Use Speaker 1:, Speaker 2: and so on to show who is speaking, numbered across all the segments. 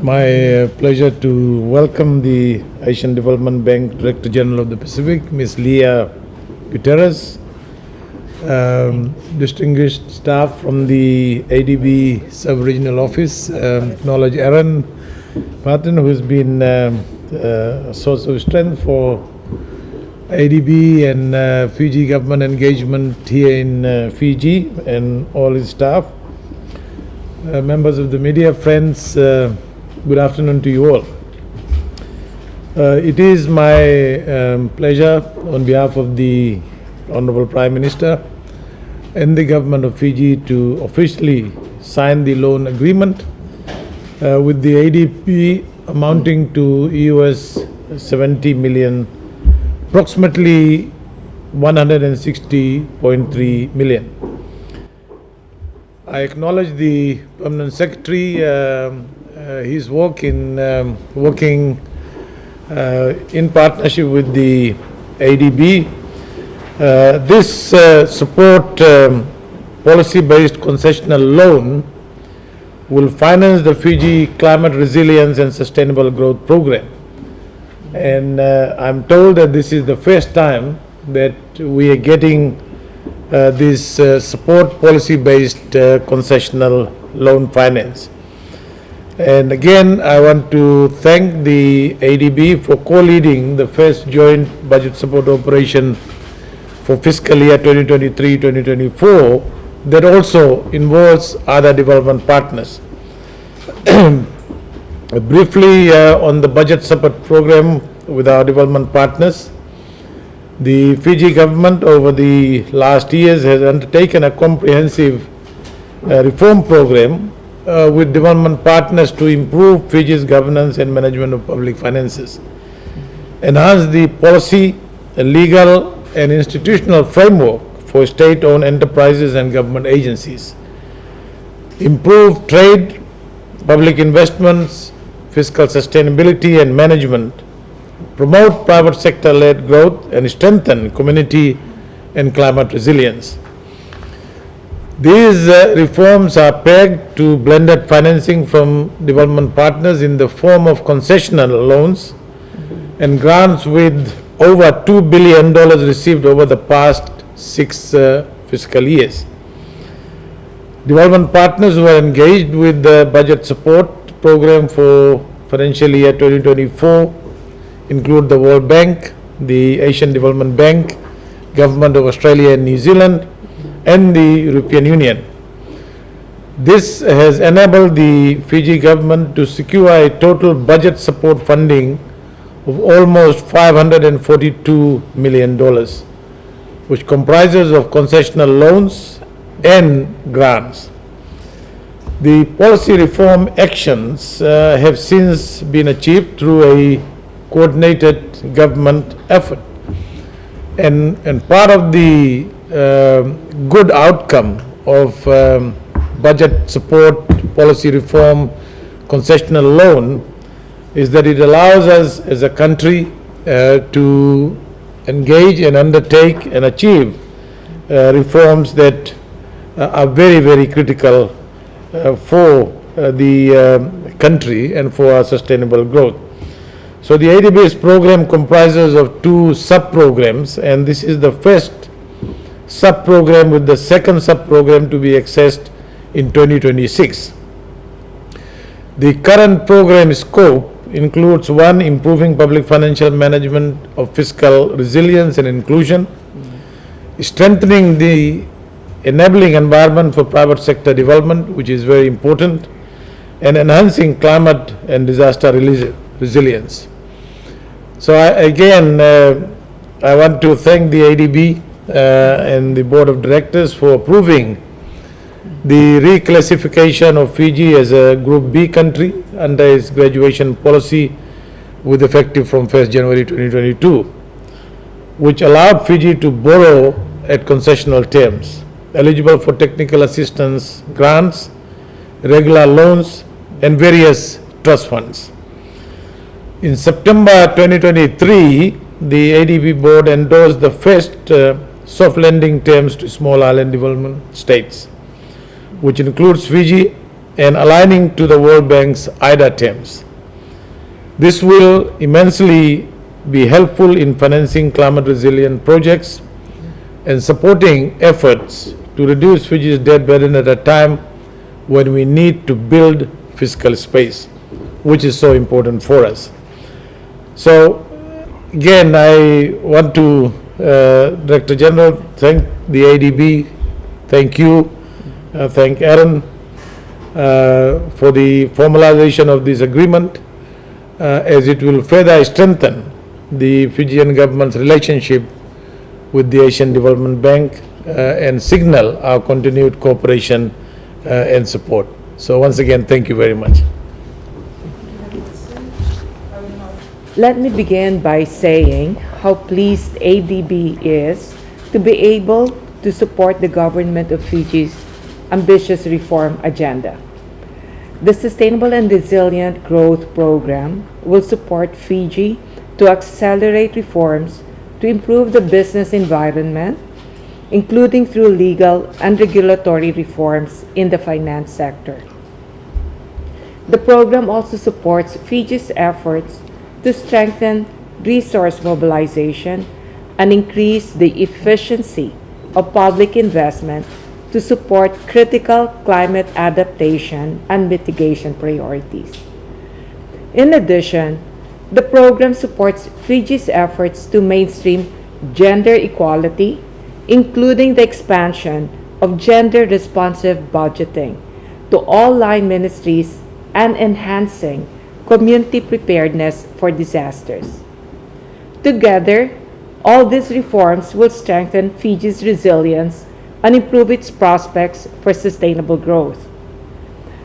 Speaker 1: my pleasure to welcome the Asian Development Bank Director General of the Pacific, Ms. Leah Guterres, distinguished staff from the ADB Sub-Regional Office, acknowledge Aaron Martin, who has been a source of strength for ADB and Fiji Government engagement here in Fiji, and all his staff. Members of the media, friends, good afternoon to you all. It is my pleasure on behalf of the Honorable Prime Minister and the Government of Fiji to officially sign the loan agreement with the ADB amounting to US 70 million, approximately 160.3 million. I acknowledge the Permanent Secretary, his work in working in partnership with the ADB. This support policy-based concessional loan will finance the Fiji Climate Resilience and Sustainable Growth Program. And I'm told that this is the first time that we are getting this support policy-based concessional loan finance. And again, I want to thank the ADB for co-leading the first joint budget support operation for fiscal year 2023-2024 that also involves other development partners. Briefly on the budget support program with our development partners, the Fiji government over the last years has undertaken a comprehensive reform program with development partners to improve Fiji's governance and management of public finances, enhance the policy, legal and institutional framework for state-owned enterprises and government agencies, improve trade, public investments, fiscal sustainability and management, promote private sector-led growth and strengthen community and climate resilience. These reforms are pegged to blended financing from development partners in the form of concessional loans and grants, with over $2 billion received over the past 6 fiscal years. Development partners who are engaged with the budget support program for financial year 2024 include the World Bank, the Asian Development Bank, Government of Australia and New Zealand, and the European Union. This has enabled the Fiji government to secure a total budget support funding of almost $542 million, which comprises of concessional loans and grants. The policy reform actions have since been achieved through a coordinated government effort, and part of the good outcome of budget support policy reform concessional loan is that it allows us as a country to engage and undertake and achieve reforms that are very, very critical for the country and for our sustainable growth. So the ADB's program comprises of 2 sub-programs, and this is the first sub-program with the second sub-program to be accessed in 2026. The current program scope includes 1, improving public financial management of fiscal resilience and inclusion, strengthening the enabling environment for private sector development, which is very important, and enhancing climate and disaster resilience. So I want to thank the ADB and the Board of Directors for approving the reclassification of Fiji as a Group B country under its graduation policy with effective from 1st January 2022, which allowed Fiji to borrow at concessional terms, eligible for technical assistance grants, regular loans, and various trust funds. In September 2023, the ADB board endorsed the first soft lending terms to small island development states, which includes Fiji, and aligning to the World Bank's IDA terms. This will immensely be helpful in financing climate resilient projects and supporting efforts to reduce Fiji's debt burden at a time when we need to build fiscal space, which is so important for us. So, again, I want to, Director General, thank the ADB, thank you, thank Aaron for the formalization of this agreement, as it will further strengthen the Fijian government's relationship with the Asian Development Bank and signal our continued cooperation and support. So once again, thank you very much.
Speaker 2: Let me begin by saying how pleased ADB is to be able to support the government of Fiji's ambitious reform agenda. The Sustainable and Resilient Growth Program will support Fiji to accelerate reforms to improve the business environment, including through legal and regulatory reforms in the finance sector. The program also supports Fiji's efforts to strengthen resource mobilization and increase the efficiency of public investment to support critical climate adaptation and mitigation priorities. In addition, the program supports Fiji's efforts to mainstream gender equality, including the expansion of gender-responsive budgeting to all line ministries and enhancing community preparedness for disasters. Together, all these reforms will strengthen Fiji's resilience and improve its prospects for sustainable growth.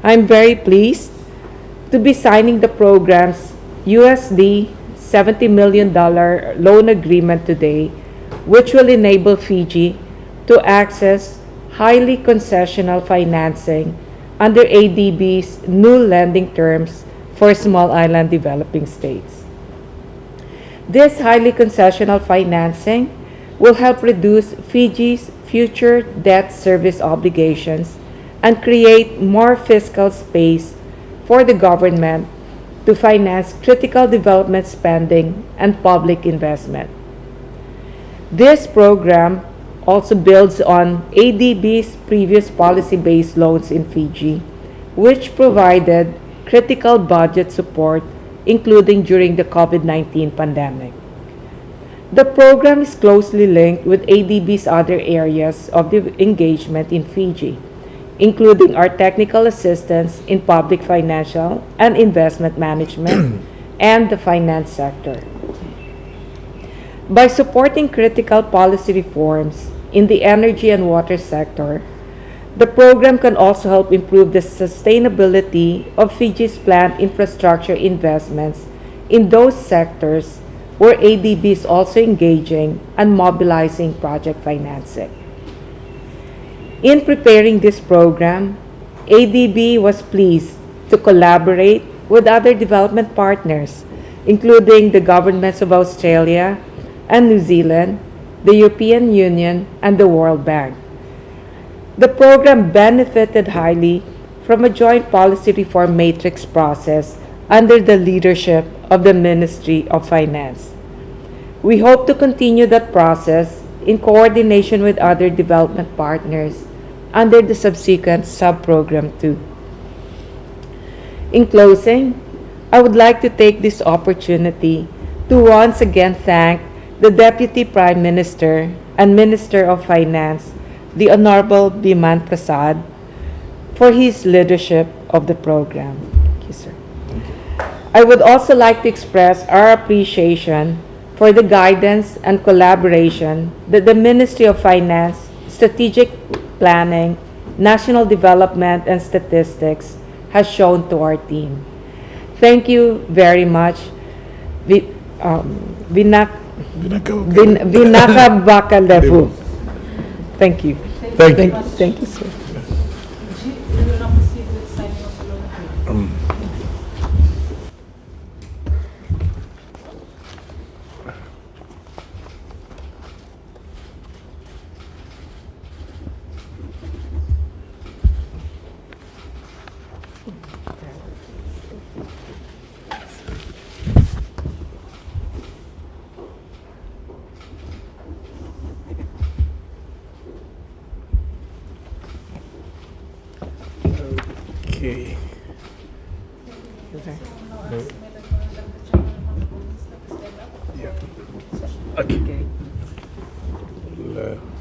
Speaker 2: I'm very pleased to be signing the program's USD $70 million loan agreement today, which will enable Fiji to access highly concessional financing under ADB's new lending terms for small island developing states. This highly concessional financing will help reduce Fiji's future debt service obligations and create more fiscal space for the government to finance critical development spending and public investment. This program also builds on ADB's previous policy-based loans in Fiji, which provided critical budget support, including during the COVID-19 pandemic. The program is closely linked with ADB's other areas of engagement in Fiji, including our technical assistance in public financial and investment management and the finance sector. By supporting critical policy reforms in the energy and water sector, the program can also help improve the sustainability of Fiji's planned infrastructure investments in those sectors where ADB is also engaging and mobilizing project financing. In preparing this program, ADB was pleased to collaborate with other development partners, including the governments of Australia and New Zealand, the European Union, and the World Bank. The program benefited highly from a joint policy reform matrix process under the leadership of the Ministry of Finance. We hope to continue that process in coordination with other development partners under the subsequent sub-program too. In closing, I would like to take this opportunity to once again thank the Deputy Prime Minister and Minister of Finance, the Honorable Biman Prasad, for his leadership of the program. Thank you, sir. I would also like to express our appreciation for the guidance and collaboration that the Ministry of Finance, Strategic Planning, National Development, and Statistics has shown to our team. Thank you very much, Vinaka Bakalevu. Thank you.
Speaker 1: Thank you.
Speaker 2: Thank you, sir.
Speaker 1: Okay.
Speaker 2: Okay.
Speaker 1: Okay.
Speaker 2: Okay.
Speaker 1: Uh,